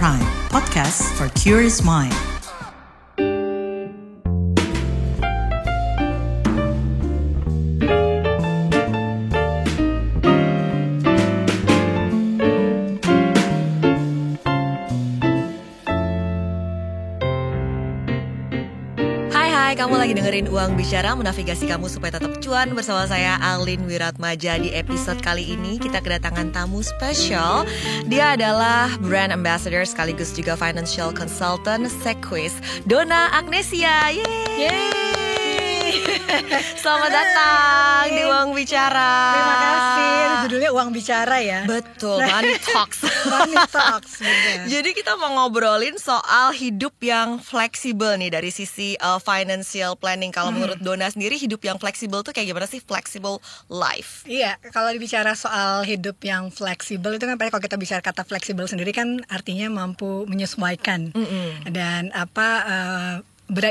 Prime, podcast for curious mind. Kamu lagi dengerin Uang Bicara, menavigasi kamu supaya tetap cuan bersama saya Alin Wiratmaja. Di episode kali ini kita kedatangan tamu spesial. Dia adalah brand ambassador sekaligus juga financial consultant Sequis, Donna Agnesia. Yeay! Selamat datang di Uang Bicara. Terima kasih. Judulnya Uang Bicara ya. Betul, Money Talks. Money Talks. Jadi kita mau ngobrolin soal hidup yang fleksibel nih dari sisi financial planning. Kalau menurut Donna sendiri, hidup yang fleksibel tuh kayak gimana sih? Flexible life. Iya, kalau bicara soal hidup yang fleksibel itu kan, kalau kita bicara kata fleksibel sendiri kan artinya mampu menyesuaikan dan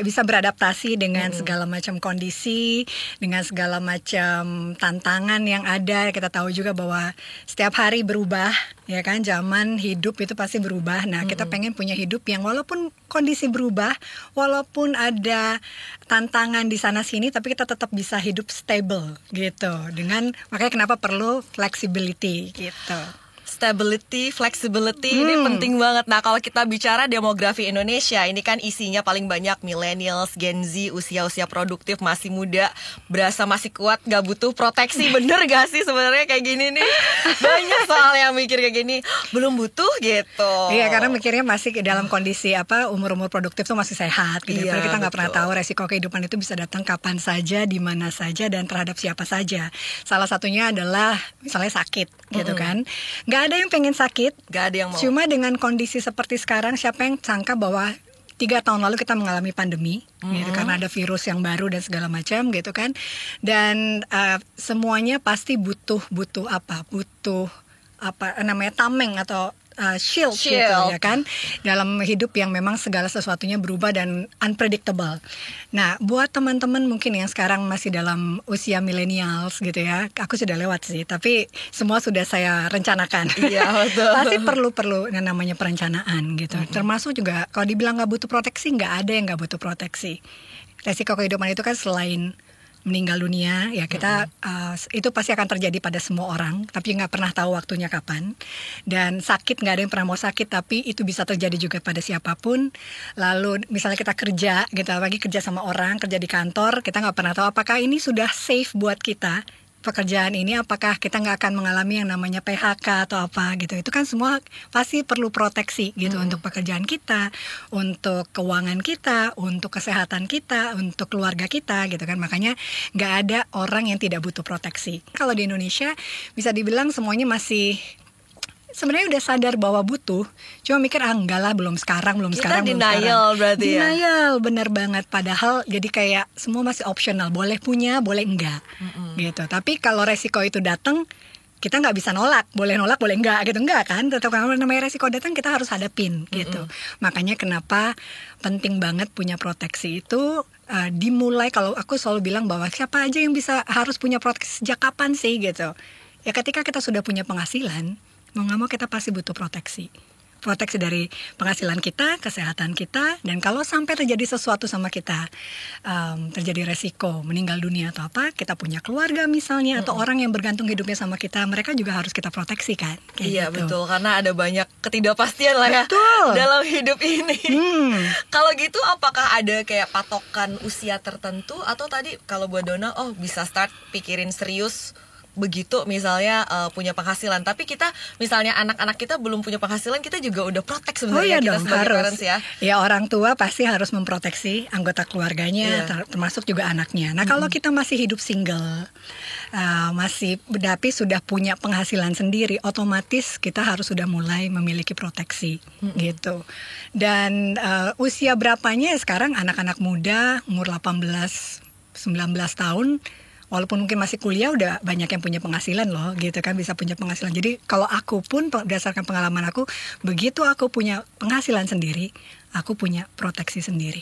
bisa beradaptasi dengan segala macam kondisi, dengan segala macam tantangan yang ada. Kita tahu juga bahwa setiap hari berubah, ya kan, zaman hidup itu pasti berubah. Nah, kita pengen punya hidup yang walaupun kondisi berubah, walaupun ada tantangan di sana sini, tapi kita tetap bisa hidup stable gitu. Makanya kenapa perlu flexibility gitu. Stability, flexibility ini penting banget. Nah, kalau kita bicara demografi Indonesia, ini kan isinya paling banyak millennials, Gen Z, usia-usia produktif, masih muda, berasa masih kuat, gak butuh proteksi. Bener gak sih sebenarnya kayak gini nih? Banyak soal yang mikir kayak gini, belum butuh gitu. Iya, karena mikirnya masih dalam kondisi umur-umur produktif tuh masih sehat gitu. Iya, kita nggak pernah tahu resiko kehidupan itu bisa datang kapan saja, di mana saja, dan terhadap siapa saja. Salah satunya adalah misalnya sakit gitu kan. Gak ada yang pengen sakit, gak ada yang mau. Cuma dengan kondisi seperti sekarang, siapa yang sangka bahwa 3 tahun lalu kita mengalami pandemi gitu, karena ada virus yang baru dan segala macam gitu kan. Dan semuanya pasti butuh tameng atau shield gitu ya kan, dalam hidup yang memang segala sesuatunya berubah dan unpredictable. Nah, buat teman-teman mungkin yang sekarang masih dalam usia millennials gitu ya, aku sudah lewat sih, tapi semua sudah saya rencanakan. Iya, betul. Pasti perlu yang namanya perencanaan gitu. Termasuk juga kalau dibilang nggak butuh proteksi, nggak ada yang nggak butuh proteksi. Resiko kehidupan itu kan selain meninggal dunia ya, kita itu pasti akan terjadi pada semua orang, tapi nggak pernah tahu waktunya kapan. Dan sakit, nggak ada yang pernah mau sakit, tapi itu bisa terjadi juga pada siapapun. Lalu misalnya kita kerja gitu, apalagi kerja sama orang, kerja di kantor, kita nggak pernah tahu apakah ini sudah safe buat kita, pekerjaan ini, apakah kita nggak akan mengalami yang namanya PHK atau apa gitu. Itu kan semua pasti perlu proteksi gitu, untuk pekerjaan kita, untuk keuangan kita, untuk kesehatan kita, untuk keluarga kita gitu kan. Makanya nggak ada orang yang tidak butuh proteksi. Kalau di Indonesia bisa dibilang semuanya masih sebenarnya udah sadar bahwa butuh, cuma mikir enggak lah, belum sekarang. Kita denial berarti ya. Denial, benar banget. Padahal jadi kayak semua masih optional, boleh punya, boleh enggak gitu. Tapi kalau resiko itu datang, kita nggak bisa nolak, boleh enggak gitu, enggak kan? Tetap kalau namanya resiko datang kita harus hadapin gitu. Makanya kenapa penting banget punya proteksi itu. Dimulai, kalau aku selalu bilang bahwa siapa aja yang harus punya proteksi sejak kapan sih gitu. Ya ketika kita sudah punya penghasilan, mau nggak mau kita pasti butuh proteksi dari penghasilan kita, kesehatan kita, dan kalau sampai terjadi sesuatu sama kita, terjadi resiko meninggal dunia atau apa, kita punya keluarga misalnya, atau orang yang bergantung hidupnya sama kita, mereka juga harus kita proteksi kan. Iya gitu. Betul, karena ada banyak ketidakpastian lah ya dalam hidup ini. Kalau gitu apakah ada kayak patokan usia tertentu, atau tadi kalau buat Donna, bisa start pikirin serius begitu misalnya punya penghasilan, tapi kita misalnya anak-anak kita belum punya penghasilan, kita juga udah protek sebenarnya kita sebagai harus. Parents ya. Ya, orang tua pasti harus memproteksi anggota keluarganya, termasuk juga anaknya. Nah, kalau kita masih hidup single, tapi sudah punya penghasilan sendiri, otomatis kita harus sudah mulai memiliki proteksi gitu. Dan usia berapanya sekarang anak-anak muda umur 18-19 tahun, walaupun mungkin masih kuliah, udah banyak yang punya penghasilan loh gitu kan, bisa punya penghasilan. Jadi kalau aku pun berdasarkan pengalaman aku, begitu aku punya penghasilan sendiri, aku punya proteksi sendiri.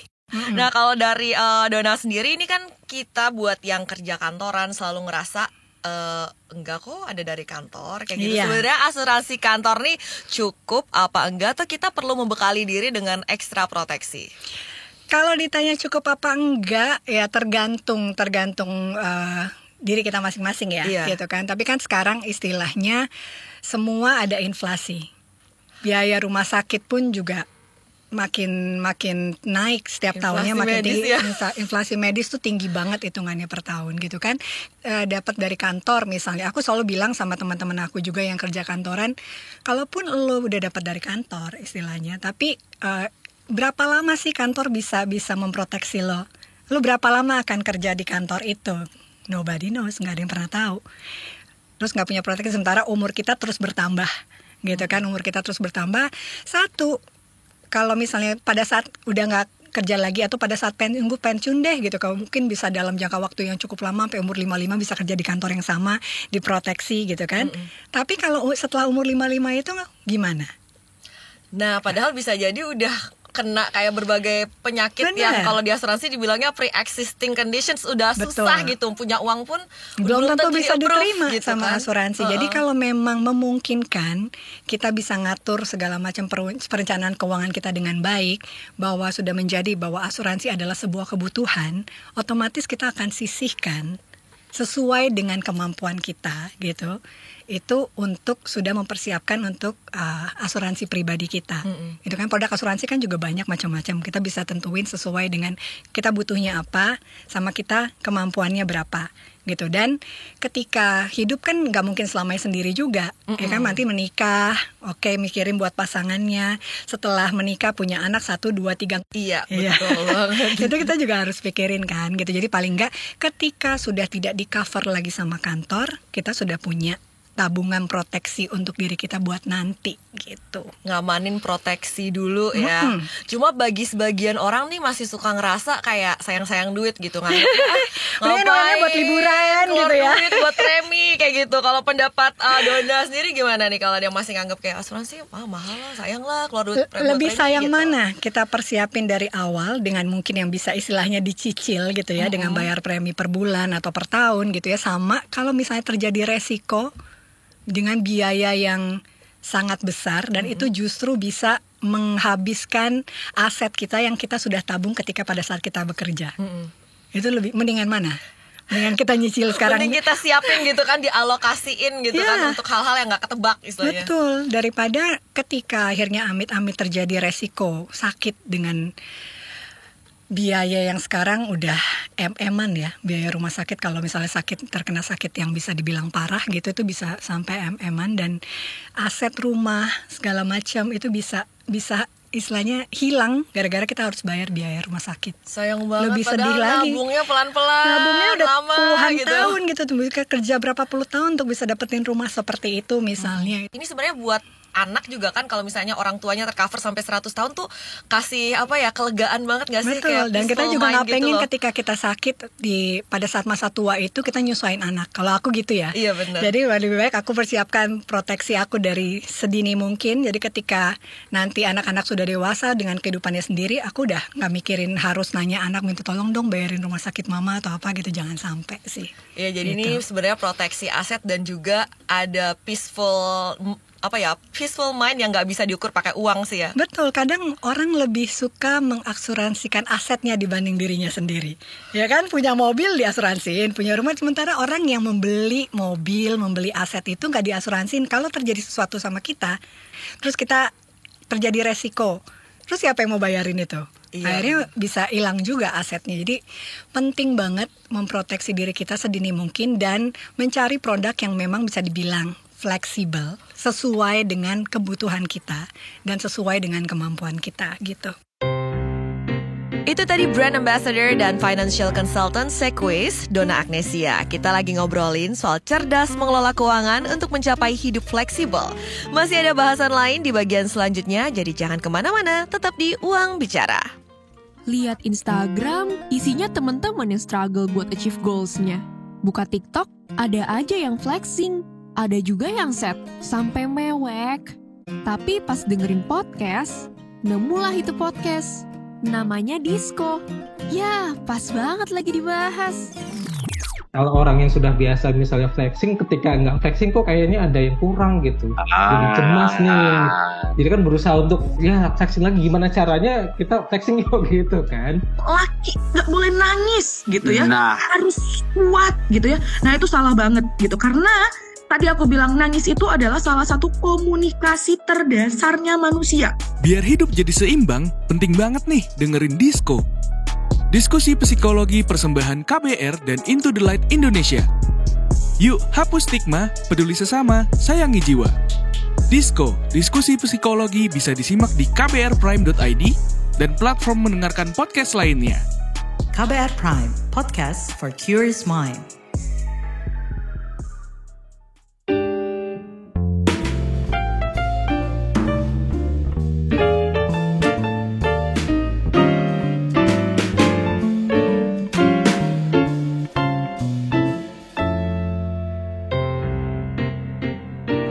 Nah, kalau dari Donna sendiri, ini kan kita buat yang kerja kantoran selalu ngerasa enggak kok, ada dari kantor kayak gitu. Iya. Sebenarnya asuransi kantor nih cukup apa enggak, atau kita perlu membekali diri dengan ekstra proteksi? Kalau ditanya cukup apa enggak, ya tergantung diri kita masing-masing ya, Iya. gitu kan. Tapi kan sekarang istilahnya semua ada inflasi. Biaya rumah sakit pun juga makin naik setiap tahunnya, makin medis tinggi. ya. Inflasi medis tuh tinggi banget hitungannya per tahun gitu kan. Dapat dari kantor misalnya, aku selalu bilang sama teman-teman aku juga yang kerja kantoran, kalaupun lo udah dapat dari kantor istilahnya, tapi berapa lama sih kantor bisa memproteksi lo? Lo berapa lama akan kerja di kantor itu? Nobody knows, nggak ada yang pernah tahu. Terus nggak punya proteksi, sementara umur kita terus bertambah, gitu kan? Umur kita terus bertambah. Satu, kalau misalnya pada saat udah nggak kerja lagi atau pada saat pensiun deh gitu, kalau mungkin bisa dalam jangka waktu yang cukup lama sampai umur 55 bisa kerja di kantor yang sama, diproteksi gitu kan. Tapi kalau setelah umur 55 itu gimana? Nah, padahal bisa jadi udah kena kayak berbagai penyakit. Bener. Yang kalau di asuransi dibilangnya pre-existing conditions, udah susah gitu, punya uang pun belum tentu bisa di-approve diterima gitu sama kan. asuransi. Jadi kalau memang memungkinkan, kita bisa ngatur segala macam perencanaan keuangan kita dengan baik, bahwa sudah menjadi bahwa asuransi adalah sebuah kebutuhan, otomatis kita akan sisihkan sesuai dengan kemampuan kita gitu. Itu untuk sudah mempersiapkan untuk asuransi pribadi kita. Itu kan produk asuransi kan juga banyak macam-macam. Kita bisa tentuin sesuai dengan kita butuhnya apa, sama kita kemampuannya berapa gitu. Dan ketika hidup kan nggak mungkin selamanya sendiri juga. Ya kan, nanti menikah, oke, mikirin buat pasangannya. Setelah menikah punya anak 1, 2, 3. Iya, betul banget. Itu kita juga harus pikirin kan gitu. Jadi paling nggak ketika sudah tidak di cover lagi sama kantor, kita sudah punya tabungan proteksi untuk diri kita buat nanti gitu. Ngamanin proteksi dulu ya. Cuma bagi sebagian orang nih masih suka ngerasa kayak sayang-sayang duit gitu kan. Mendingan uangnya buat liburan keluar gitu ya. duit buat premi kayak gitu. Kalau pendapat Dona sendiri gimana nih, kalau dia masih nganggap kayak asuransi mahal lah, sayang lah keluar duit buat Lebih premi sayang gitu. mana kita persiapin dari awal dengan mungkin yang bisa istilahnya dicicil gitu ya, dengan bayar premi per bulan atau per tahun gitu ya, sama kalau misalnya terjadi resiko dengan biaya yang sangat besar dan itu justru bisa menghabiskan aset kita yang kita sudah tabung ketika pada saat kita bekerja. Itu lebih mendingan mana? Mendingan kita nyicil sekarang. Mending kita siapin gitu kan, dialokasiin gitu kan untuk hal-hal yang gak ketebak istilahnya. Betul, daripada ketika akhirnya amit-amit terjadi resiko sakit dengan biaya yang sekarang udah MM-an ya, biaya rumah sakit. Kalau misalnya terkena sakit yang bisa dibilang parah gitu, itu bisa sampai MM-an, dan aset rumah segala macam itu bisa istilahnya hilang gara-gara kita harus bayar biaya rumah sakit. Sayang banget, Lebih sedih padahal lagi. nabungnya pelan-pelan, Nabungnya udah lama puluhan gitu. tahun gitu, kerja berapa puluh tahun untuk bisa dapetin rumah seperti itu misalnya. Ini sebenarnya buat anak juga kan, kalau misalnya orang tuanya tercover sampai 100 tahun tuh kasih kelegaan banget gak sih? Betul, Kayak dan kita peaceful juga mind nggak gitu pengen loh. ketika kita sakit pada saat masa tua itu kita nyusahin anak. Kalau aku gitu ya. Iya, benar. Jadi lebih baik aku persiapkan proteksi aku dari sedini mungkin. Jadi ketika nanti anak-anak sudah dewasa dengan kehidupannya sendiri, aku udah nggak mikirin harus nanya anak minta tolong dong bayarin rumah sakit mama atau apa gitu. Jangan sampai sih. Iya, jadi Gitu. ini sebenarnya proteksi aset dan juga ada peaceful mind yang nggak bisa diukur pakai uang sih ya. Betul, kadang orang lebih suka mengasuransikan asetnya dibanding dirinya sendiri. Ya kan, punya mobil diasuransiin, punya rumah, sementara orang yang membeli mobil, membeli aset itu nggak diasuransiin. Kalau terjadi sesuatu sama kita, terus kita terjadi resiko, terus siapa yang mau bayarin itu? Iya. Akhirnya bisa hilang juga asetnya. Jadi penting banget memproteksi diri kita sedini mungkin dan mencari produk yang memang bisa dibilang fleksibel, sesuai dengan kebutuhan kita dan sesuai dengan kemampuan kita gitu. Itu tadi brand ambassador dan financial consultant Sequoise, Dona Agnesia. Kita lagi ngobrolin soal cerdas mengelola keuangan untuk mencapai hidup fleksibel. Masih ada bahasan lain di bagian selanjutnya, jadi jangan kemana-mana, tetap di Uang Bicara. Lihat Instagram, isinya teman-teman yang struggle buat achieve goals-nya. Buka TikTok, ada aja yang flexing. Ada juga yang set sampai mewek. Tapi pas dengerin podcast, nemulah itu podcast. Namanya Disco. Ya, pas banget lagi dibahas. Kalau orang yang sudah biasa misalnya flexing, ketika nggak flexing kok kayaknya ada yang kurang gitu. Jadi cemas nih. Jadi kan berusaha untuk ya flexing lagi, gimana caranya kita flexing yuk gitu kan. Laki nggak boleh nangis gitu ya, harus kuat gitu ya. Nah itu salah banget gitu, karena tadi aku bilang nangis itu adalah salah satu komunikasi terdasarnya manusia. Biar hidup jadi seimbang, penting banget nih dengerin Disko. Diskusi psikologi persembahan KBR dan Into the Light Indonesia. Yuk hapus stigma, peduli sesama, sayangi jiwa. Disko, diskusi psikologi bisa disimak di kbrprime.id dan platform mendengarkan podcast lainnya. KBR Prime, podcast for curious mind.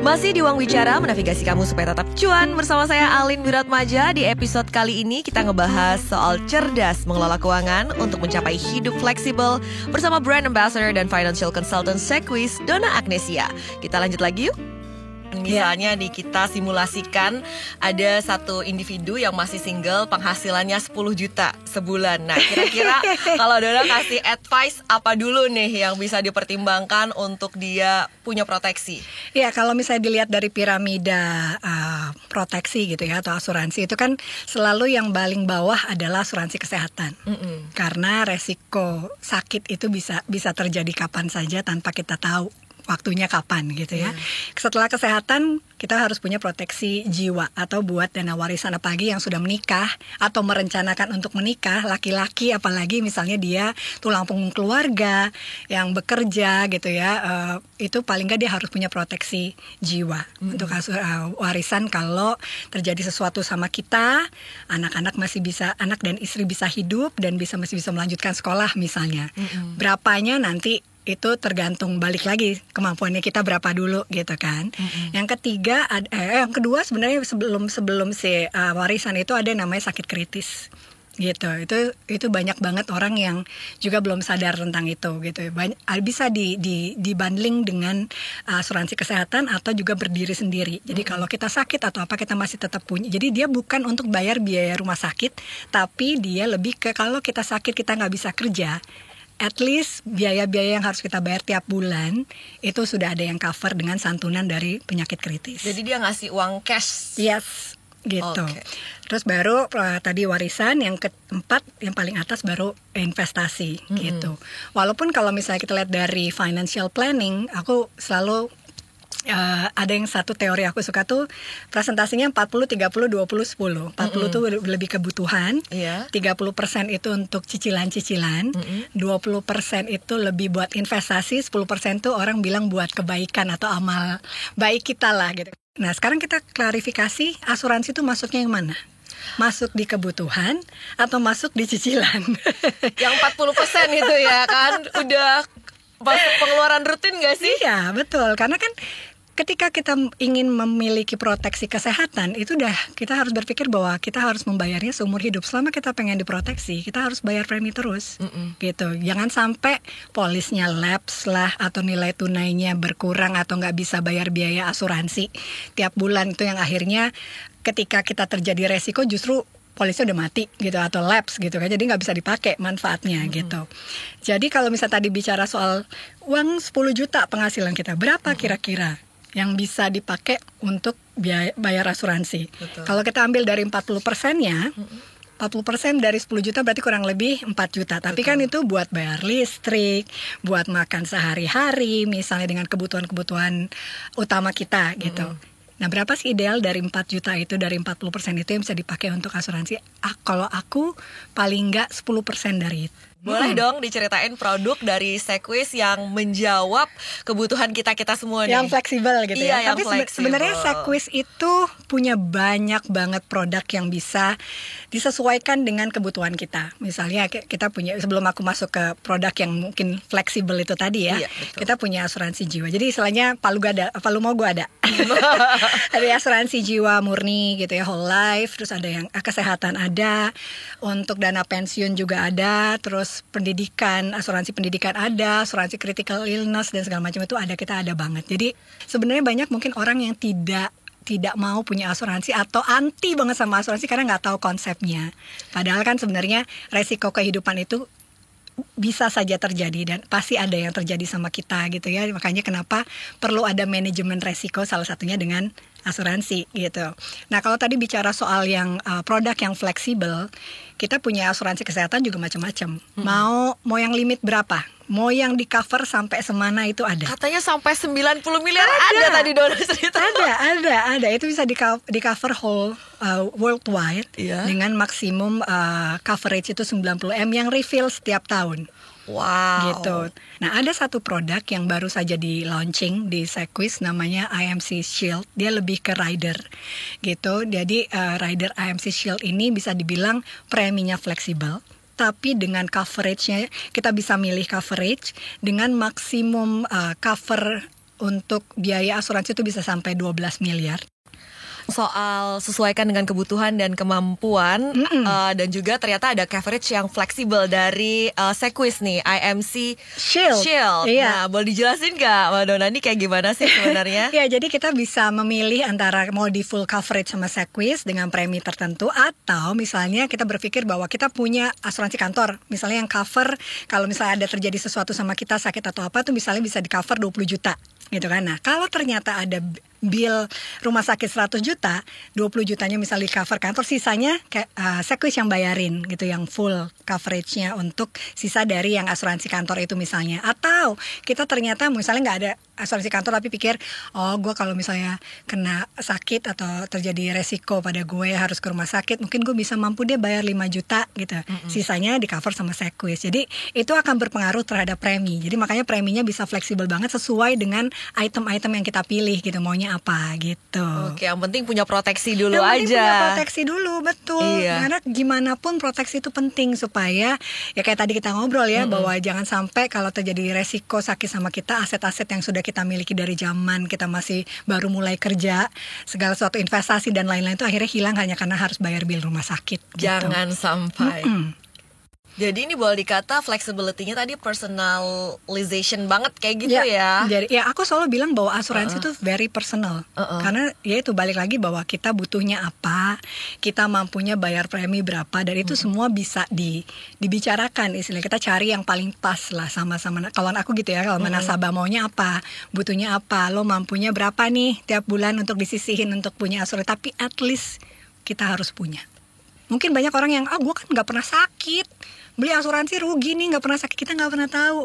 Masih di Uang Bicara, menavigasi kamu supaya tetap cuan. Bersama saya Alin Wiratmaja. Di episode kali ini kita ngebahas soal cerdas mengelola keuangan untuk mencapai hidup fleksibel bersama brand ambassador dan financial consultant Sequis, Donna Agnesia. Kita lanjut lagi yuk. Misalnya kita simulasikan ada satu individu yang masih single, penghasilannya 10 juta sebulan. Nah kira-kira kalau Donna kasih advice apa dulu nih yang bisa dipertimbangkan untuk dia punya proteksi? Ya kalau misalnya dilihat dari piramida proteksi gitu ya atau asuransi, itu kan selalu yang paling bawah adalah asuransi kesehatan. Karena resiko sakit itu bisa terjadi kapan saja tanpa kita tahu waktunya kapan gitu ya. Setelah kesehatan kita harus punya proteksi jiwa atau buat dana warisan, apalagi yang sudah menikah atau merencanakan untuk menikah, laki-laki apalagi misalnya dia tulang punggung keluarga yang bekerja gitu ya, itu paling nggak dia harus punya proteksi jiwa untuk warisan kalau terjadi sesuatu sama kita, anak-anak masih bisa, anak dan istri bisa hidup dan masih bisa melanjutkan sekolah misalnya. Berapanya nanti itu tergantung balik lagi kemampuannya kita berapa dulu gitu kan. Yang ketiga yang kedua sebenarnya sebelum si warisan itu ada namanya sakit kritis gitu. Itu banyak banget orang yang juga belum sadar tentang itu gitu. Bisa dibundling dengan asuransi kesehatan atau juga berdiri sendiri. Jadi kalau kita sakit atau apa kita masih tetap punya. Jadi dia bukan untuk bayar biaya rumah sakit, tapi dia lebih ke kalau kita sakit kita nggak bisa kerja, at least biaya-biaya yang harus kita bayar tiap bulan itu sudah ada yang cover dengan santunan dari penyakit kritis. Jadi dia ngasih uang cash. Yes, gitu. Terus baru tadi warisan, yang keempat yang paling atas baru investasi gitu. Walaupun kalau misalnya kita lihat dari financial planning, aku selalu ada yang satu teori aku suka tuh presentasinya 40, 30, 20, 10. 40 tuh lebih kebutuhan, 30% itu untuk cicilan-cicilan, 20% itu lebih buat investasi, 10% tuh orang bilang buat kebaikan atau amal baik kita lah gitu. Nah sekarang kita klarifikasi, asuransi itu masuknya yang mana? Masuk di kebutuhan atau masuk di cicilan? Yang 40% itu ya kan udah masuk pengeluaran rutin gak sih? Iya betul, karena kan ketika kita ingin memiliki proteksi kesehatan, itu udah kita harus berpikir bahwa kita harus membayarnya seumur hidup. Selama kita pengen diproteksi, kita harus bayar premi terus, gitu. Jangan sampai polisnya lapse lah, atau nilai tunainya berkurang, atau nggak bisa bayar biaya asuransi tiap bulan. Itu yang akhirnya ketika kita terjadi resiko justru polisnya udah mati gitu atau lapse gitu kan, jadi nggak bisa dipakai manfaatnya gitu. Jadi kalau misalnya tadi bicara soal uang 10 juta penghasilan kita, berapa kira-kira yang bisa dipakai untuk bayar asuransi? Kalau kita ambil dari 40%-nya, 40% dari 10 juta berarti kurang lebih 4 juta. Tapi kan itu buat bayar listrik, buat makan sehari-hari, misalnya dengan kebutuhan-kebutuhan utama kita gitu. Nah berapa sih ideal dari 4 juta itu, dari 40% itu yang bisa dipakai untuk asuransi? Kalau aku paling nggak 10% dari itu. Boleh dong diceritain produk dari Sequis yang menjawab kebutuhan kita semua nih. Yang fleksibel gitu ya. Tapi sebenarnya Sequis itu punya banyak banget produk yang bisa disesuaikan dengan kebutuhan kita. Misalnya kita punya, sebelum aku masuk ke produk yang mungkin fleksibel itu tadi ya, kita punya asuransi jiwa. Jadi istilahnya palu mau gue ada. Ada asuransi jiwa murni gitu ya, whole life. Terus ada yang kesehatan ada, untuk dana pensiun juga ada. Terus terus asuransi pendidikan ada, asuransi critical illness dan segala macam itu ada, kita ada banget. Jadi sebenarnya banyak mungkin orang yang tidak mau punya asuransi atau anti banget sama asuransi karena nggak tahu konsepnya. Padahal kan sebenarnya resiko kehidupan itu bisa saja terjadi dan pasti ada yang terjadi sama kita gitu ya. Makanya kenapa perlu ada manajemen resiko, salah satunya dengan asuransi gitu. Nah kalau tadi bicara soal yang produk yang fleksibel, kita punya asuransi kesehatan juga macam-macam. Mau yang limit berapa? Mau yang di cover sampai semana itu ada. Katanya sampai 90 miliar ada tadi Dona cerita. Ada. Itu bisa di cover whole worldwide dengan maksimum coverage itu 90 M yang refill setiap tahun. Wow. Gitu. Nah, ada satu produk yang baru saja di launching di Sequis namanya IMC Shield. Dia lebih ke rider. Gitu. Jadi rider IMC Shield ini bisa dibilang preminya fleksibel, tapi dengan coveragenya kita bisa milih coverage dengan maksimum cover untuk biaya asuransi itu bisa sampai 12 miliar. Soal sesuaikan dengan kebutuhan dan kemampuan dan juga ternyata ada coverage yang fleksibel dari Sequis nih, IMC Shield. Iya. Nah, boleh dijelasin nggak Mbak Dona ini kayak gimana sih sebenarnya? Ya, jadi kita bisa memilih antara mau di full coverage sama Sequis dengan premi tertentu, atau misalnya kita berpikir bahwa kita punya asuransi kantor, misalnya yang cover kalau misalnya ada terjadi sesuatu sama kita, sakit atau apa tuh misalnya bisa di cover 20 juta gitu kan. Nah, kalau ternyata ada bill rumah sakit 100 juta, 20 jutanya misalnya di cover kantor, sisanya Sequis yang bayarin gitu, yang full coveragenya untuk sisa dari yang asuransi kantor itu misalnya. Atau kita ternyata misalnya nggak ada asuransi kantor tapi pikir, oh gue kalau misalnya kena sakit atau terjadi resiko pada gue harus ke rumah sakit, mungkin gue bisa mampu dia bayar 5 juta gitu. Sisanya di cover sama Sequis. Jadi itu akan berpengaruh terhadap premi. Jadi makanya preminya bisa fleksibel banget sesuai dengan item-item yang kita pilih gitu, maunya apa gitu. Oke, yang penting punya proteksi dulu yang aja. Penting punya proteksi dulu, betul. Iya. Karena gimana pun proteksi itu penting supaya ya kayak tadi kita ngobrol ya, bahwa jangan sampai kalau terjadi resiko sakit sama kita, aset-aset yang sudah kita miliki dari zaman kita masih baru mulai kerja, segala suatu investasi dan lain-lain itu akhirnya hilang hanya karena harus bayar bil rumah sakit. Jangan sampai. Jadi ini boleh dikata flexibility-nya tadi personalization banget kayak gitu ya. Jadi ya aku selalu bilang bahwa asuransi itu very personal. Karena ya itu balik lagi bahwa kita butuhnya apa, kita mampunya bayar premi berapa, dan itu semua bisa dibicarakan. Istilahnya kita cari yang paling pas lah sama-sama. Kalau aku gitu ya, kalau nasabah maunya apa, butuhnya apa, lo mampunya berapa nih tiap bulan untuk disisihin untuk punya asuransi. Tapi at least kita harus punya. Mungkin banyak orang yang gue kan nggak pernah sakit, beli asuransi rugi nih, nggak pernah sakit, kita nggak pernah tahu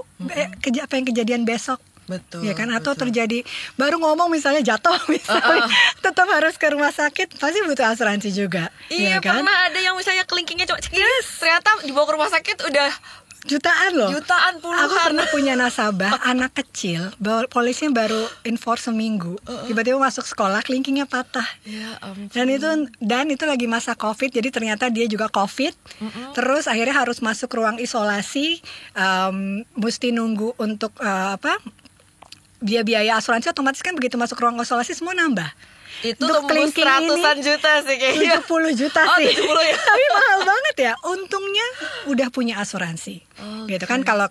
apa yang kejadian besok. Betul. Ya kan, atau terjadi baru ngomong misalnya jatuh misalnya, tetap harus ke rumah sakit, pasti butuh asuransi juga. Iya, ya kan? pernah ada yang misalnya kelingkingnya cuma ternyata dibawa ke rumah sakit udah jutaan loh. Jutaan, puluhan. Aku pernah punya nasabah anak kecil, polisnya baru enforce seminggu, tiba-tiba masuk sekolah kelingkingnya patah. Ya ampun. Dan itu lagi masa COVID, jadi ternyata dia juga COVID. Terus akhirnya harus masuk ruang isolasi, mesti nunggu untuk biaya asuransi, otomatis kan begitu masuk ruang isolasi semua nambah. Itu tembus ratusan juta sih kayaknya. 70 juta sih. 70 ya. Tapi mahal banget ya. Untungnya udah punya asuransi. Gitu kan, kalau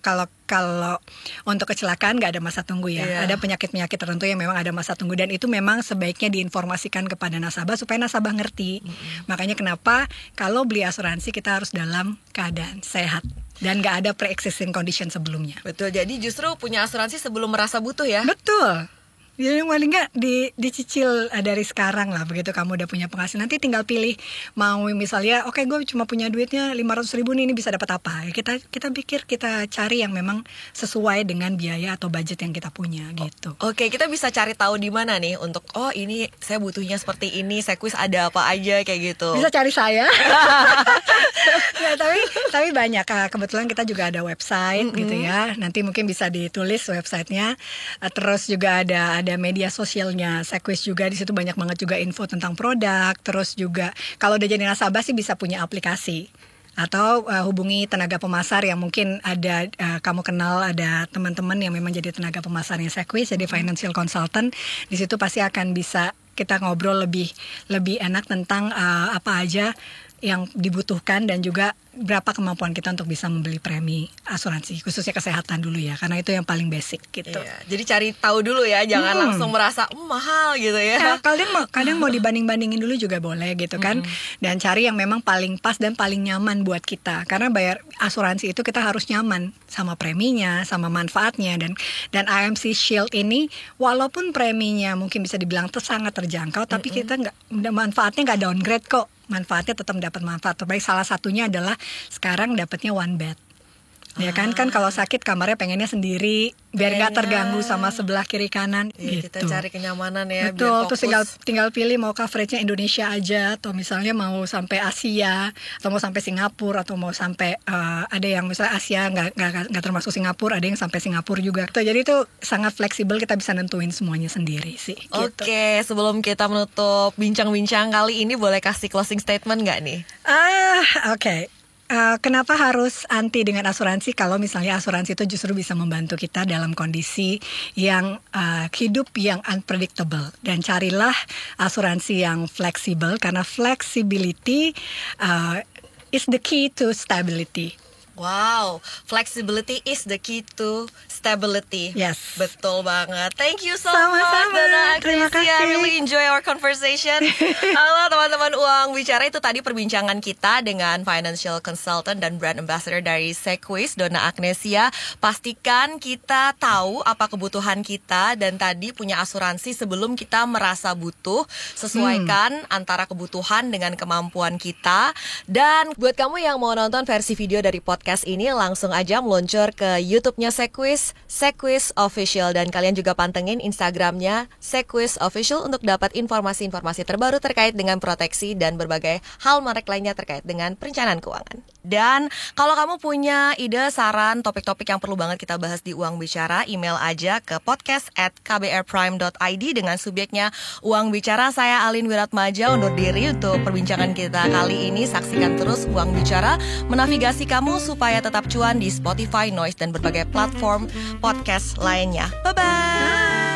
untuk kecelakaan nggak ada masa tunggu ya. Ada penyakit-penyakit tertentu yang memang ada masa tunggu, dan itu memang sebaiknya diinformasikan kepada nasabah supaya nasabah ngerti. Makanya kenapa kalau beli asuransi kita harus dalam keadaan sehat dan nggak ada pre-existing condition sebelumnya. Betul. Jadi justru punya asuransi sebelum merasa butuh ya. Betul. Jadi paling nggak dicicil dari sekarang lah, begitu kamu udah punya penghasilan, nanti tinggal pilih mau misalnya oke, gue cuma punya duitnya 500 ribu nih, ini bisa dapat apa ya, kita pikir, kita cari yang memang sesuai dengan biaya atau budget yang kita punya gitu. Oke, kita bisa cari tahu di mana nih untuk ini saya butuhnya seperti ini, Sequis ada apa aja kayak gitu. Bisa cari saya. Ya, tapi banyak, kebetulan kita juga ada website gitu ya, nanti mungkin bisa ditulis websitenya. Terus juga ada media sosialnya Sequis juga, di situ banyak banget juga info tentang produk. Terus juga kalau udah jadi nasabah sih bisa punya aplikasi, atau hubungi tenaga pemasar yang mungkin ada kamu kenal, ada teman-teman yang memang jadi tenaga pemasarnya Sequis, jadi financial consultant. Di situ pasti akan bisa kita ngobrol lebih enak tentang apa aja yang dibutuhkan dan juga berapa kemampuan kita untuk bisa membeli premi asuransi, khususnya kesehatan dulu ya, karena itu yang paling basic gitu. Iya, jadi cari tahu dulu ya, jangan langsung merasa mahal gitu ya. Ya, kadang mau dibanding-bandingin dulu juga boleh gitu kan, dan cari yang memang paling pas dan paling nyaman buat kita, karena bayar asuransi itu kita harus nyaman sama preminya, sama manfaatnya, dan AMC Shield ini walaupun preminya mungkin bisa dibilang sangat terjangkau, tapi kita manfaatnya nggak downgrade kok. Manfaatnya tetap dapat manfaat terbaik. Salah satunya adalah sekarang dapatnya one bed. Ya kan kalau sakit kamarnya pengennya sendiri biar nggak terganggu sama sebelah kiri kanan. Gitu. Kita cari kenyamanan ya. Betul. Terus tinggal pilih mau coveragenya Indonesia aja atau misalnya mau sampai Asia atau mau sampai Singapura atau mau sampai ada yang misalnya Asia nggak termasuk Singapura, ada yang sampai Singapura juga. Jadi itu sangat fleksibel, kita bisa nentuin semuanya sendiri sih. Oke, sebelum kita menutup bincang-bincang kali ini, boleh kasih closing statement nggak nih? Oke. Kenapa harus anti dengan asuransi kalau misalnya asuransi itu justru bisa membantu kita dalam kondisi yang hidup yang unpredictable, dan carilah asuransi yang fleksibel karena flexibility is the key to stability. Wow, flexibility is the key to stability. Yes. Betul banget. Thank you so Sama-sama. much, Dona Terima Agnesia. kasih. Really enjoy our conversation. Halo teman-teman Uang Bicara, itu tadi perbincangan kita dengan financial consultant dan brand ambassador dari Sequis, Dona Agnesia. Pastikan kita tahu apa kebutuhan kita dan tadi punya asuransi sebelum kita merasa butuh. Sesuaikan antara kebutuhan dengan kemampuan kita. Dan buat kamu yang mau nonton versi video dari podcast ini, langsung aja meluncur ke YouTube-nya Sequis Official, dan kalian juga pantengin Instagram-nya Sequis Official untuk dapat informasi-informasi terbaru terkait dengan proteksi dan berbagai hal menarik lainnya terkait dengan perencanaan keuangan. Dan kalau kamu punya ide, saran, topik-topik yang perlu banget kita bahas di Uang Bicara, email aja ke podcast@kbrprime.id dengan subjeknya Uang Bicara. Saya Alin Wiratmaja undur diri untuk perbincangan kita kali ini. Saksikan terus Uang Bicara menavigasi kamu supaya tetap cuan di Spotify, Noise, dan berbagai platform podcast lainnya. Bye-bye!